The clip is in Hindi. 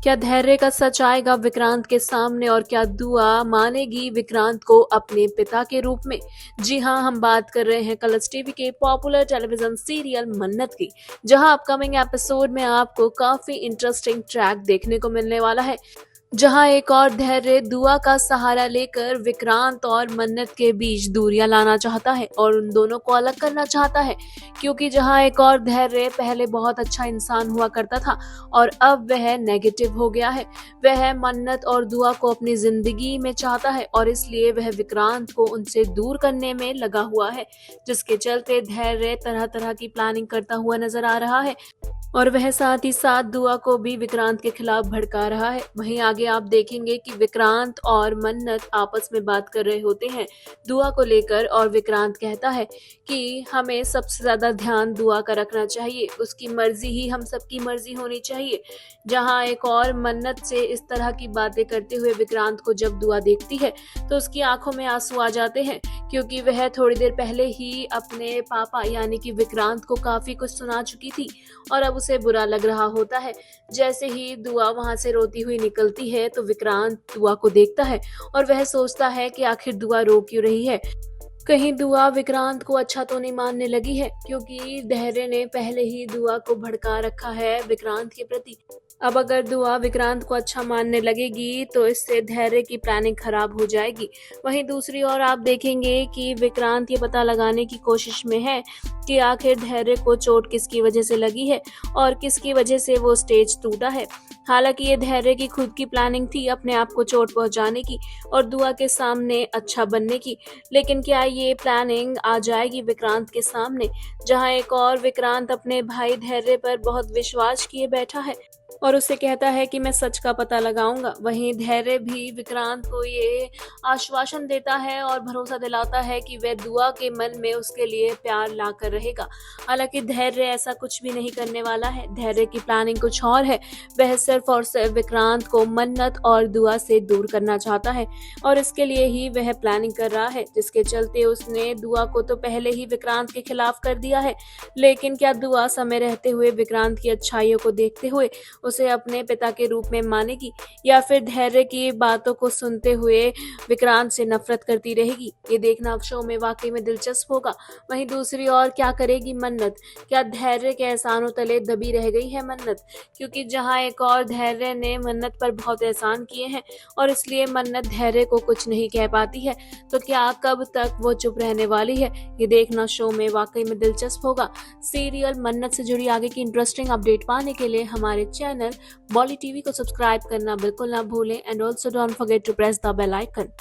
क्या धैर्य का सच आएगा विक्रांत के सामने और क्या दुआ मानेगी विक्रांत को अपने पिता के रूप में? जी हाँ, हम बात कर रहे हैं कलर्स टीवी के पॉपुलर टेलीविजन सीरियल मन्नत की, जहां अपकमिंग एपिसोड में आपको काफी इंटरेस्टिंग ट्रैक देखने को मिलने वाला है। जहां एक और धैर्य दुआ का सहारा लेकर विक्रांत और मन्नत के बीच दूरियां लाना चाहता है और उन दोनों को अलग करना चाहता है, क्योंकि जहां एक और धैर्य पहले बहुत अच्छा इंसान हुआ करता था और अब वह नेगेटिव हो गया है। वह मन्नत और दुआ को अपनी जिंदगी में चाहता है और इसलिए वह विक्रांत को उनसे दूर करने में लगा हुआ है, जिसके चलते धैर्य तरह तरह की प्लानिंग करता हुआ नजर आ रहा है और वह साथ ही साथ दुआ को भी विक्रांत के खिलाफ भड़का रहा है। वहीं आगे आप देखेंगे कि विक्रांत और मन्नत आपस में बात कर रहे होते हैं दुआ को लेकर और विक्रांत कहता है कि हमें सबसे ज्यादा ध्यान दुआ का रखना चाहिए, उसकी मर्जी ही हम सबकी मर्जी होनी चाहिए। जहां एक और मन्नत से इस तरह की बातें करते हुए विक्रांत को जब दुआ देखती है तो उसकी आंखों में आंसू आ जाते हैं, क्योंकि वह थोड़ी देर पहले ही अपने पापा यानी कि विक्रांत को काफी कुछ सुना चुकी थी और अब उसे बुरा लग रहा होता है। जैसे ही दुआ वहां से रोती हुई निकलती है तो विक्रांत दुआ को देखता है और वह सोचता है कि आखिर दुआ रो क्यों रही है। कहीं दुआ विक्रांत को अच्छा तो नहीं मानने लगी है, क्योंकि धैर्य ने पहले ही दुआ को भड़का रखा है विक्रांत के प्रति। अब अगर दुआ विक्रांत को अच्छा मानने लगेगी तो इससे धैर्य की प्लानिंग खराब हो जाएगी। वहीं दूसरी ओर आप देखेंगे कि विक्रांत ये पता लगाने की कोशिश में है कि आखिर धैर्य को चोट किसकी वजह से लगी है और किसकी वजह से वो स्टेज टूटा है। हालांकि ये धैर्य की खुद की प्लानिंग थी अपने आप को चोट पहुंचाने की और दुआ के सामने अच्छा बनने की, लेकिन क्या ये प्लानिंग आ जाएगी विक्रांत के सामने, जहां एक और विक्रांत अपने भाई धैर्य पर बहुत विश्वास किए बैठा है और उसे कहता है कि मैं सच का पता लगाऊंगा। वहीं धैर्य भी विक्रांत को ये आश्वासन देता है और भरोसा दिलाता है कि वह दुआ के मन में उसके लिए प्यार लाकर रहेगा। हालांकि धैर्य ऐसा कुछ भी नहीं करने वाला है, धैर्य की प्लानिंग कुछ और है। वह सिर्फ और सिर्फ विक्रांत को मन्नत और दुआ से दूर करना चाहता है और इसके लिए ही वह प्लानिंग कर रहा है, जिसके चलते उसने दुआ को तो पहले ही विक्रांत के खिलाफ कर दिया है। लेकिन क्या दुआ समय रहते हुए विक्रांत की अच्छाइयों को देखते हुए उसे अपने पिता के रूप में मानेगी या फिर धैर्य की बातों को सुनते हुए विक्रांत से नफरत करती रहेगी? ये देखना शो में वाकई में दिलचस्प होगा। वहीं दूसरी ओर क्या करेगी मन्नत? क्या धैर्य के एहसानों तले दबी रह गई है मन्नत? क्योंकि जहां एक और धैर्य ने मन्नत पर बहुत एहसान किए हैं और इसलिए मन्नत धैर्य को कुछ नहीं कह पाती है, तो क्या कब तक वो चुप रहने वाली है? ये देखना शो में वाकई में दिलचस्प होगा। सीरियल मन्नत से जुड़ी आगे की इंटरेस्टिंग अपडेट पाने के लिए हमारे चैनल बॉली टीवी को सब्सक्राइब करना बिल्कुल ना भूलें and also don't forget to press the bell icon.